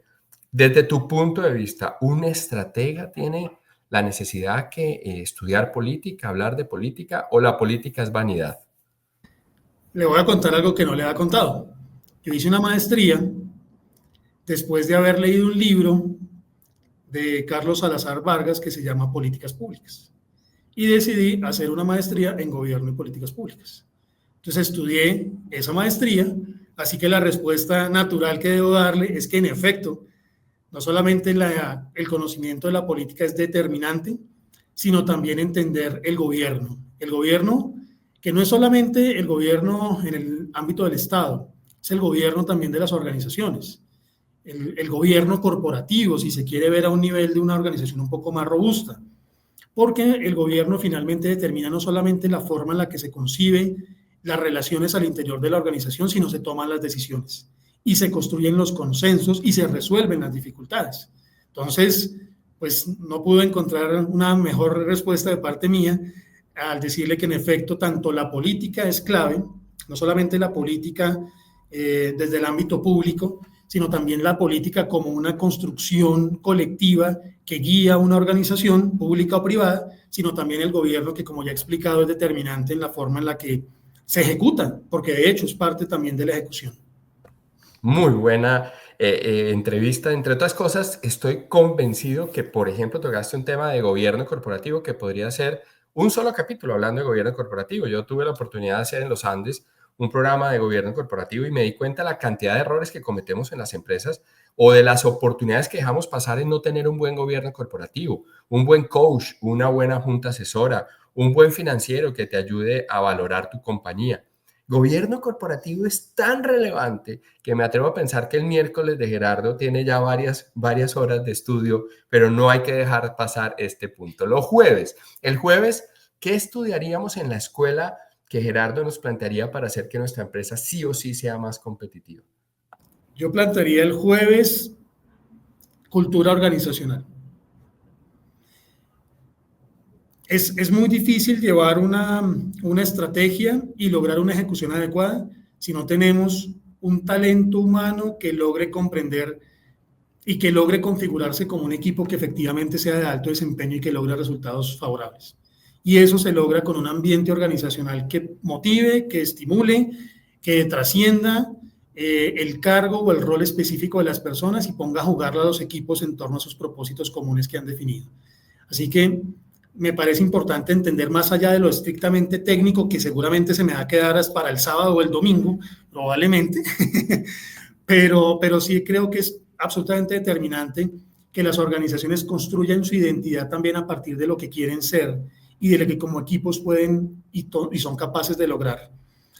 Desde tu punto de vista, ¿un estratega tiene la necesidad que estudiar política, hablar de política, o la política es vanidad? Le voy a contar algo que no le había contado. Yo hice una maestría después de haber leído un libro de Carlos Salazar Vargas que se llama Políticas Públicas. Y decidí hacer una maestría en Gobierno y Políticas Públicas. Entonces estudié esa maestría, así que la respuesta natural que debo darle es que en efecto, no solamente el conocimiento de la política es determinante, sino también entender el gobierno. El gobierno, que no es solamente el gobierno en el ámbito del Estado, es el gobierno también de las organizaciones. El gobierno corporativo, si se quiere ver a un nivel de una organización un poco más robusta, porque el gobierno finalmente determina no solamente la forma en la que se concibe las relaciones al interior de la organización, sino se toman las decisiones y se construyen los consensos y se resuelven las dificultades. Entonces, pues no pude encontrar una mejor respuesta de parte mía al decirle que en efecto tanto la política es clave, no solamente la política desde el ámbito público, sino también la política como una construcción colectiva que guía una organización pública o privada, sino también el gobierno que, como ya he explicado, es determinante en la forma en la que se ejecuta, porque de hecho es parte también de la ejecución. Muy buena entrevista. Entre otras cosas, estoy convencido que, por ejemplo, tocaste un tema de gobierno corporativo que podría ser un solo capítulo hablando de gobierno corporativo. Yo tuve la oportunidad de hacer en los Andes un programa de gobierno corporativo y me di cuenta de la cantidad de errores que cometemos en las empresas o de las oportunidades que dejamos pasar en no tener un buen gobierno corporativo, un buen coach, una buena junta asesora, un buen financiero que te ayude a valorar tu compañía. Gobierno corporativo es tan relevante que me atrevo a pensar que el miércoles de Gerardo tiene ya varias horas de estudio, pero no hay que dejar pasar este punto. El jueves, ¿qué estudiaríamos en la escuela que Gerardo nos plantearía para hacer que nuestra empresa sí o sí sea más competitiva? Yo plantearía el jueves cultura organizacional. Es muy difícil llevar una estrategia y lograr una ejecución adecuada si no tenemos un talento humano que logre comprender y que logre configurarse como un equipo que efectivamente sea de alto desempeño y que logre resultados favorables. Y eso se logra con un ambiente organizacional que motive, que estimule, que trascienda el cargo o el rol específico de las personas y ponga a jugar a los equipos en torno a sus propósitos comunes que han definido. Así que me parece importante entender más allá de lo estrictamente técnico, que seguramente se me va a quedar hasta para el sábado o el domingo, probablemente, pero sí creo que es absolutamente determinante que las organizaciones construyan su identidad también a partir de lo que quieren ser y de lo que como equipos pueden y son capaces de lograr.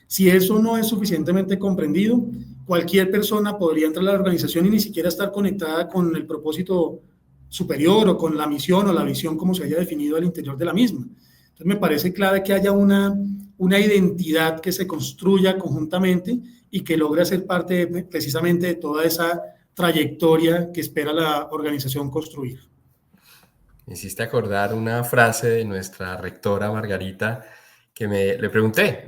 Si eso no es suficientemente comprendido, cualquier persona podría entrar a la organización y ni siquiera estar conectada con el propósito superior o con la misión o la visión como se haya definido al interior de la misma. Entonces me parece clave que haya una identidad que se construya conjuntamente y que logre ser parte precisamente de toda esa trayectoria que espera la organización construir. Me hiciste acordar una frase de nuestra rectora Margarita que le pregunté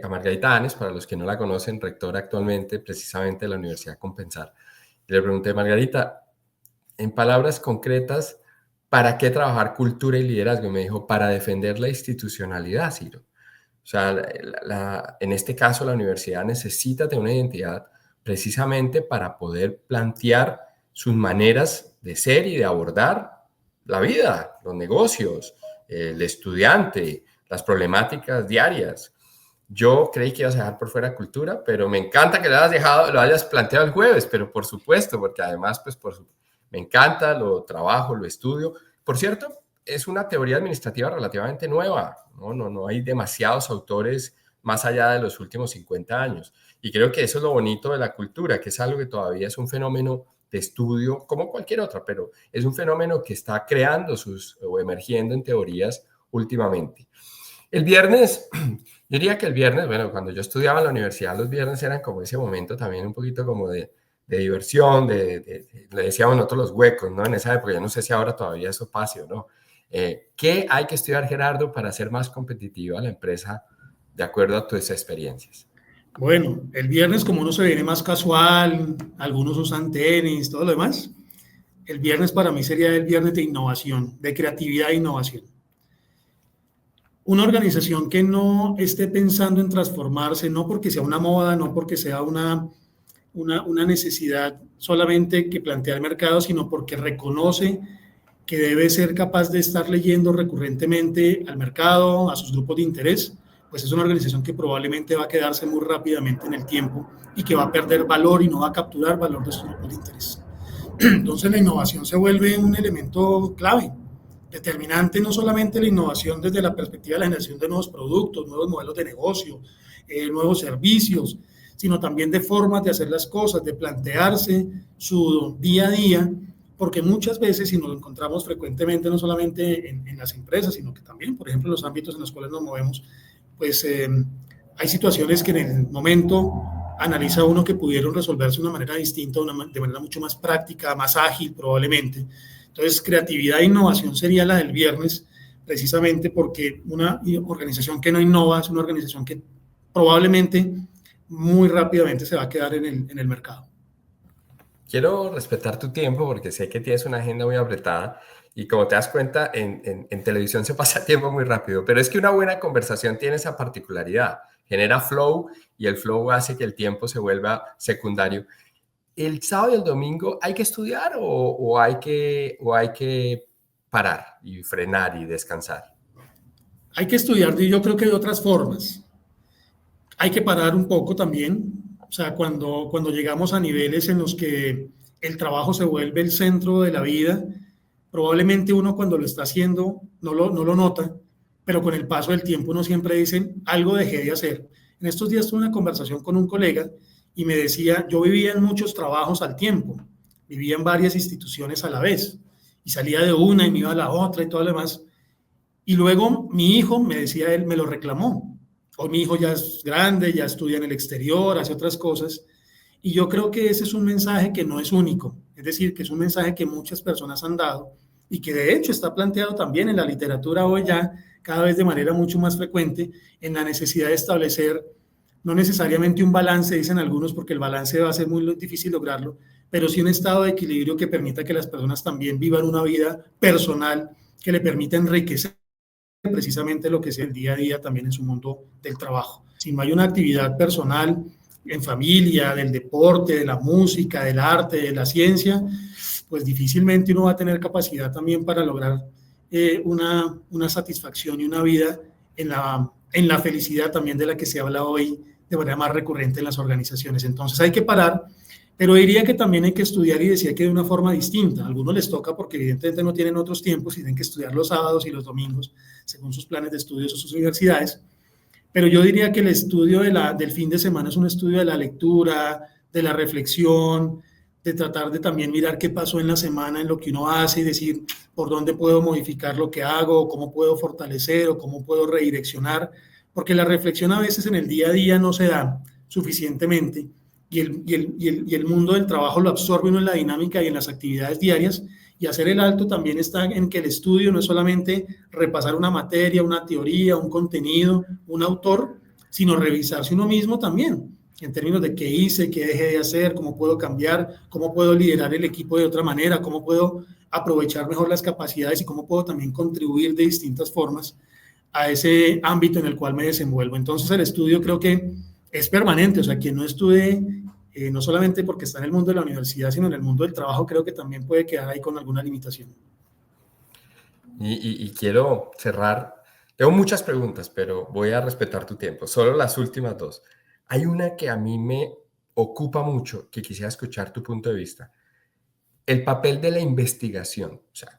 a Margarita Anes, para los que no la conocen, rectora actualmente precisamente de la Universidad Compensar. Y le pregunté, Margarita, en palabras concretas, ¿para qué trabajar cultura y liderazgo? Y me dijo, para defender la institucionalidad, Ciro. O sea, en este caso la universidad necesita tener una identidad precisamente para poder plantear sus maneras de ser y de abordar la vida, los negocios, el estudiante, las problemáticas diarias. Yo creí que ibas a dejar por fuera cultura, pero me encanta que lo hayas planteado el jueves, pero por supuesto, porque además, pues, me encanta, lo trabajo, lo estudio. Por cierto, es una teoría administrativa relativamente nueva, no hay demasiados autores más allá de los últimos 50 años. Y creo que eso es lo bonito de la cultura, que es algo que todavía es un fenómeno de estudio como cualquier otra, pero es un fenómeno que está creando o emergiendo en teorías últimamente. El viernes, yo diría que el viernes, bueno, cuando yo estudiaba en la universidad, los viernes eran como ese momento también un poquito como de diversión, le decíamos nosotros los huecos, ¿no? En esa época, yo no sé si ahora todavía eso pase o no. ¿Qué hay que estudiar, Gerardo, para hacer más competitiva la empresa de acuerdo a tus experiencias? Bueno, el viernes como uno se viene más casual, algunos usan tenis, todo lo demás, el viernes para mí sería el viernes de innovación, de creatividad e innovación. Una organización que no esté pensando en transformarse, no porque sea una moda, no porque sea una una necesidad solamente que plantea el mercado, sino porque reconoce que debe ser capaz de estar leyendo recurrentemente al mercado, a sus grupos de interés, pues es una organización que probablemente va a quedarse muy rápidamente en el tiempo y que va a perder valor y no va a capturar valor de sus grupos de interés. Entonces la innovación se vuelve un elemento clave, determinante, no solamente la innovación desde la perspectiva de la generación de nuevos productos, nuevos modelos de negocio, nuevos servicios, sino también de formas de hacer las cosas, de plantearse su día a día, porque muchas veces, y nos lo encontramos frecuentemente, no solamente en las empresas, sino que también, por ejemplo, en los ámbitos en los cuales nos movemos, pues hay situaciones que en el momento analiza uno que pudieron resolverse de una manera distinta, de manera mucho más práctica, más ágil probablemente. Entonces, creatividad e innovación sería la del viernes, precisamente porque una organización que no innova es una organización que probablemente muy rápidamente se va a quedar en el mercado. Quiero respetar tu tiempo porque sé que tienes una agenda muy apretada y como te das cuenta, en televisión se pasa tiempo muy rápido, pero es que una buena conversación tiene esa particularidad, genera flow y el flow hace que el tiempo se vuelva secundario. ¿El sábado y el domingo hay que estudiar o hay que parar y frenar y descansar? Hay que estudiar, y yo creo que hay otras formas. Hay que parar un poco también, o sea, cuando llegamos a niveles en los que el trabajo se vuelve el centro de la vida, probablemente uno cuando lo está haciendo no lo nota, pero con el paso del tiempo uno siempre dice, algo dejé de hacer. En estos días tuve una conversación con un colega y me decía, yo vivía en muchos trabajos al tiempo, vivía en varias instituciones a la vez, y salía de una y me iba a la otra y todo lo demás. Y luego mi hijo, me decía él, me lo reclamó. Hoy mi hijo ya es grande, ya estudia en el exterior, hace otras cosas. Y yo creo que ese es un mensaje que no es único, es decir, que es un mensaje que muchas personas han dado y que de hecho está planteado también en la literatura hoy ya cada vez de manera mucho más frecuente en la necesidad de establecer no necesariamente un balance, dicen algunos, porque el balance va a ser muy difícil lograrlo, pero sí un estado de equilibrio que permita que las personas también vivan una vida personal que le permita enriquecer precisamente lo que es el día a día también en su mundo del trabajo. Si no hay una actividad personal en familia, del deporte, de la música, del arte, de la ciencia, pues difícilmente uno va a tener capacidad también para lograr una satisfacción y una vida en la felicidad también de la que se habla hoy de manera más recurrente en las organizaciones. Entonces hay que parar, pero diría que también hay que estudiar y decía que de una forma distinta. A algunos les toca porque evidentemente no tienen otros tiempos y tienen que estudiar los sábados y los domingos según sus planes de estudios o sus universidades. Pero yo diría que el estudio del fin de semana es un estudio de la lectura, de la reflexión, de tratar de también mirar qué pasó en la semana en lo que uno hace y decir por dónde puedo modificar lo que hago, cómo puedo fortalecer o cómo puedo redireccionar, porque la reflexión a veces en el día a día no se da suficientemente y el mundo del trabajo lo absorbe uno en la dinámica y en las actividades diarias, y hacer el alto también está en que el estudio no es solamente repasar una materia, una teoría, un contenido, un autor, sino revisarse uno mismo también, en términos de qué hice, qué dejé de hacer, cómo puedo cambiar, cómo puedo liderar el equipo de otra manera, cómo puedo aprovechar mejor las capacidades y cómo puedo también contribuir de distintas formas a ese ámbito en el cual me desenvuelvo. Entonces el estudio creo que es permanente, o sea, quien no estudie, no solamente porque está en el mundo de la universidad, sino en el mundo del trabajo, creo que también puede quedar ahí con alguna limitación. Y quiero cerrar. Tengo muchas preguntas, pero voy a respetar tu tiempo. Solo las últimas dos. Hay una que a mí me ocupa mucho, que quisiera escuchar tu punto de vista. El papel de la investigación. O sea,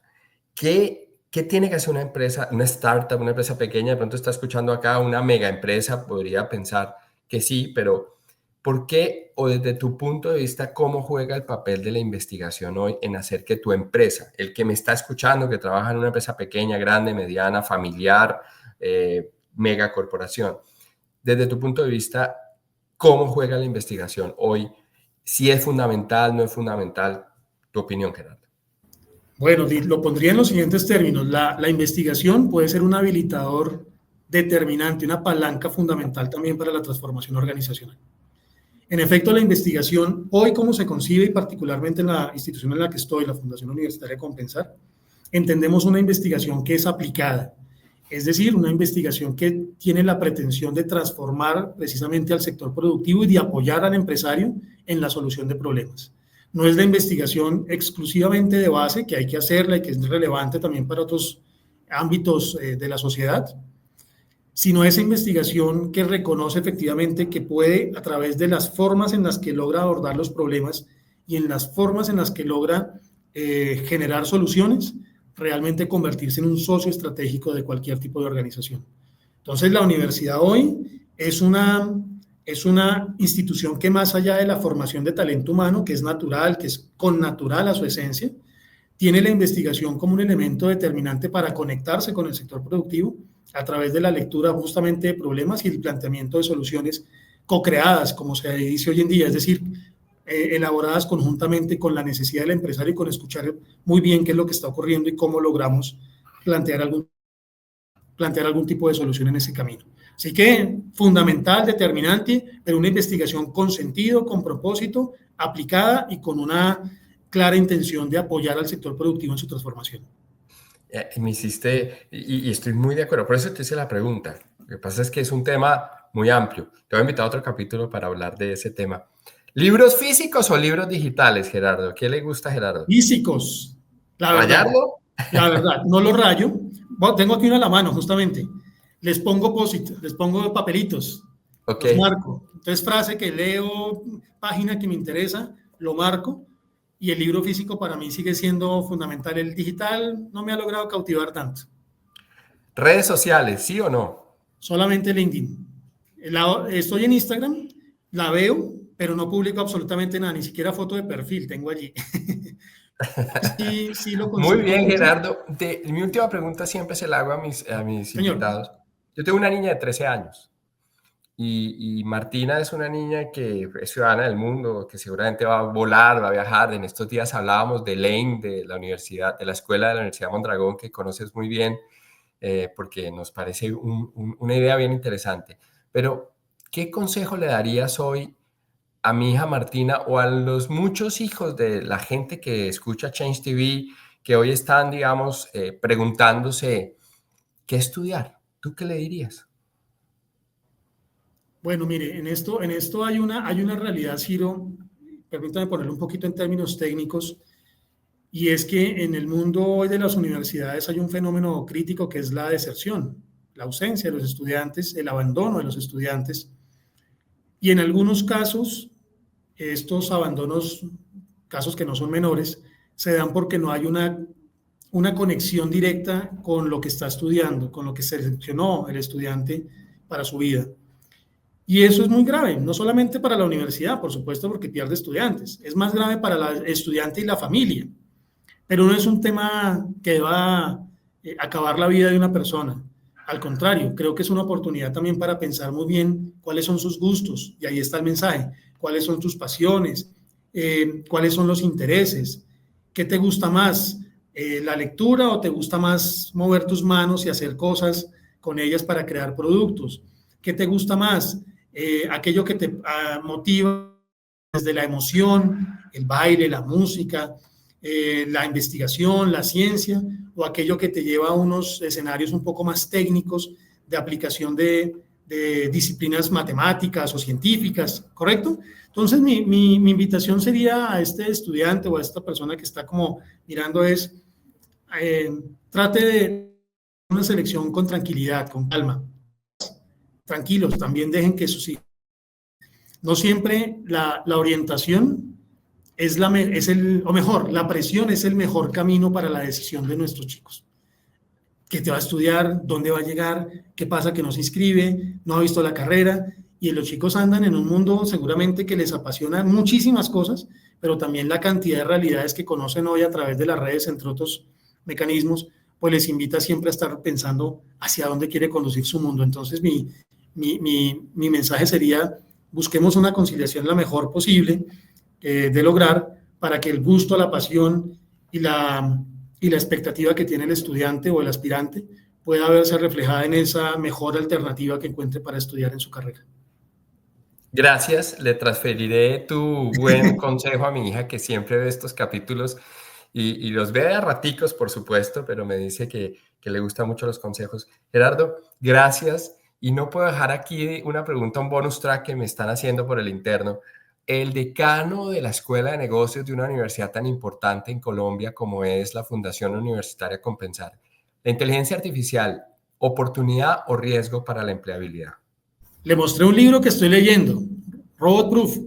¿qué tiene que hacer una empresa, una startup, una empresa pequeña? De pronto está escuchando acá una mega empresa, podría pensar que sí, pero ¿por qué o desde tu punto de vista cómo juega el papel de la investigación hoy en hacer que tu empresa, el que me está escuchando, que trabaja en una empresa pequeña, grande, mediana, familiar, mega corporación, desde tu punto de vista, cómo juega la investigación hoy? Si es fundamental, no es fundamental, tu opinión, Gerardo. Bueno, lo pondría en los siguientes términos. La investigación puede ser un habilitador determinante, una palanca fundamental también para la transformación organizacional. En efecto, la investigación, hoy como se concibe, y particularmente en la institución en la que estoy, la Fundación Universitaria Compensar, entendemos una investigación que es aplicada, Es decir, una investigación que tiene la pretensión de transformar precisamente al sector productivo y de apoyar al empresario en la solución de problemas. No es la investigación exclusivamente de base, que hay que hacerla y que es relevante también para otros ámbitos de la sociedad, sino esa investigación que reconoce efectivamente que puede, a través de las formas en las que logra abordar los problemas y en las formas en las que logra generar soluciones, realmente convertirse en un socio estratégico de cualquier tipo de organización. Entonces, la universidad hoy es una institución que, más allá de la formación de talento humano, que es natural, que es connatural a su esencia, tiene la investigación como un elemento determinante para conectarse con el sector productivo a través de la lectura justamente de problemas y el planteamiento de soluciones co-creadas, como se dice hoy en día, es decir, elaboradas conjuntamente con la necesidad del empresario y con escuchar muy bien qué es lo que está ocurriendo y cómo logramos plantear algún tipo de solución en ese camino. Así que fundamental, determinante, pero una investigación con sentido, con propósito, aplicada y con una clara intención de apoyar al sector productivo en su transformación. Me hiciste, y estoy muy de acuerdo, por eso te hice la pregunta. Lo que pasa es que es un tema muy amplio. Te voy a invitar a otro capítulo para hablar de ese tema. ¿Libros físicos o libros digitales, Gerardo? ¿Qué le gusta a Gerardo? Físicos, la verdad. ¿Rayarlo? La verdad, no lo rayo. Bueno, tengo aquí uno a la mano, justamente. Les pongo post-it, les pongo papelitos, Okay. los marco. Entonces, frase que leo, página que me interesa, lo marco. Y el libro físico para mí sigue siendo fundamental. El digital no me ha logrado cautivar tanto. ¿Redes sociales, sí o no? Solamente LinkedIn. Estoy en Instagram, la veo, pero no publico absolutamente nada, ni siquiera foto de perfil tengo allí. Sí, lo Muy consulto bien, mucho. Gerardo. Mi última pregunta siempre se la hago a mis Señor. invitados. Yo tengo una niña de 13 años y Martina es una niña que es ciudadana del mundo, que seguramente va a volar, va a viajar. En estos días hablábamos de Lane, de la universidad, de la escuela de la Universidad Mondragón, que conoces muy bien, porque nos parece una idea bien interesante. Pero, ¿qué consejo le darías hoy a mi hija Martina o a los muchos hijos de la gente que escucha Change TV, que hoy están, digamos, preguntándose qué estudiar? ¿Tú qué le dirías? Bueno, mire, en esto hay una realidad, Ciro, permítame ponerlo un poquito en términos técnicos, y es que en el mundo hoy de las universidades hay un fenómeno crítico que es la deserción, la ausencia de los estudiantes, el abandono de los estudiantes, y en algunos casos, estos abandonos, casos que no son menores, se dan porque no hay una conexión directa con lo que está estudiando, con lo que seleccionó el estudiante para su vida. Y eso es muy grave, no solamente para la universidad, por supuesto, porque pierde estudiantes, es más grave para el estudiante y la familia, pero no es un tema que va a acabar la vida de una persona. Al contrario, creo que es una oportunidad también para pensar muy bien cuáles son sus gustos, y ahí está el mensaje, cuáles son tus pasiones, cuáles son los intereses, qué te gusta más, la lectura o te gusta más mover tus manos y hacer cosas con ellas para crear productos, qué te gusta más, aquello que te motiva desde la emoción, el baile, la música, la investigación, la ciencia, o aquello que te lleva a unos escenarios un poco más técnicos de aplicación de disciplinas matemáticas o científicas, ¿correcto? Entonces, mi invitación sería a este estudiante o a esta persona que está como mirando es, trate de una selección con tranquilidad, con calma. Tranquilos, también dejen que sus hijos. No siempre la orientación la presión es el mejor camino para la decisión de nuestros chicos. ¿Qué te va a estudiar? ¿Dónde va a llegar? ¿Qué pasa que no se inscribe? ¿No ha visto la carrera? Y los chicos andan en un mundo seguramente que les apasiona muchísimas cosas, pero también la cantidad de realidades que conocen hoy a través de las redes, entre otros mecanismos, pues les invita siempre a estar pensando hacia dónde quiere conducir su mundo. Entonces, mi mensaje sería, busquemos una conciliación la mejor posible de lograr para que el gusto, la pasión y la expectativa que tiene el estudiante o el aspirante pueda verse reflejada en esa mejor alternativa que encuentre para estudiar en su carrera. Gracias, le transferiré tu buen consejo a mi hija que siempre ve estos capítulos y los ve a raticos, por supuesto, pero me dice que le gustan mucho los consejos. Gerardo, gracias. Y no puedo dejar aquí una pregunta, un bonus track que me están haciendo por el interno. El decano de la Escuela de Negocios de una universidad tan importante en Colombia como es la Fundación Universitaria Compensar. La inteligencia artificial, ¿oportunidad o riesgo para la empleabilidad? Le mostré un libro que estoy leyendo, Robot Proof,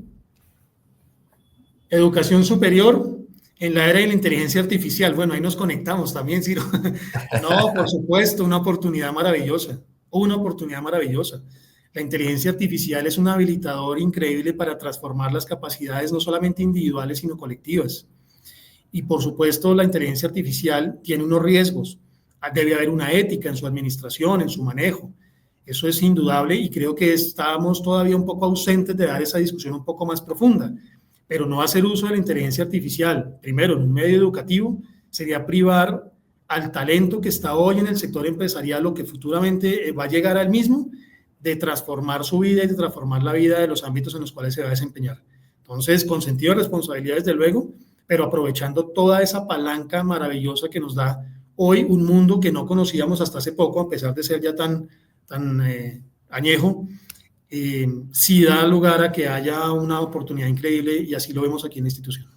Educación Superior en la era de la inteligencia artificial. Bueno, ahí nos conectamos también, Ciro. No, por supuesto, una oportunidad maravillosa, una oportunidad maravillosa. La inteligencia artificial es un habilitador increíble para transformar las capacidades no solamente individuales, sino colectivas. Y por supuesto, la inteligencia artificial tiene unos riesgos. Debe haber una ética en su administración, en su manejo. Eso es indudable y creo que estamos todavía un poco ausentes de dar esa discusión un poco más profunda. Pero no hacer uso de la inteligencia artificial, primero en un medio educativo, sería privar al talento que está hoy en el sector empresarial o que futuramente va a llegar al mismo, de transformar su vida y de transformar la vida de los ámbitos en los cuales se va a desempeñar. Entonces, con sentido de responsabilidad, desde luego, pero aprovechando toda esa palanca maravillosa que nos da hoy un mundo que no conocíamos hasta hace poco, a pesar de ser ya tan añejo, sí da lugar a que haya una oportunidad increíble y así lo vemos aquí en la institución.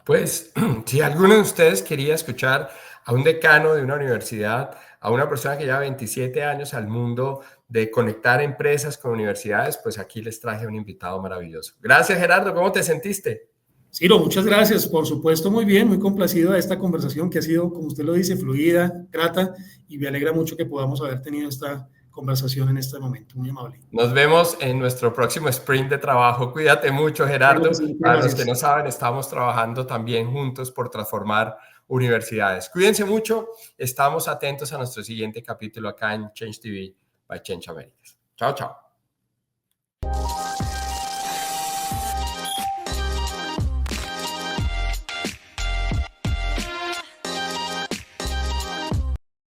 Pues si alguno de ustedes quería escuchar a un decano de una universidad, a una persona que lleva 27 años al mundo de conectar empresas con universidades, pues aquí les traje un invitado maravilloso. Gracias, Gerardo. ¿Cómo te sentiste? Ciro, muchas gracias. Por supuesto, muy bien, muy complacido de esta conversación que ha sido, como usted lo dice, fluida, grata, y me alegra mucho que podamos haber tenido esta conversación en este momento. Muy amable. Nos vemos en nuestro próximo sprint de trabajo. Cuídate mucho, Gerardo. Para los que no saben, estamos trabajando también juntos por transformar universidades. Cuídense mucho. Estamos atentos a nuestro siguiente capítulo acá en Change TV by Change Americas. Chao, chao.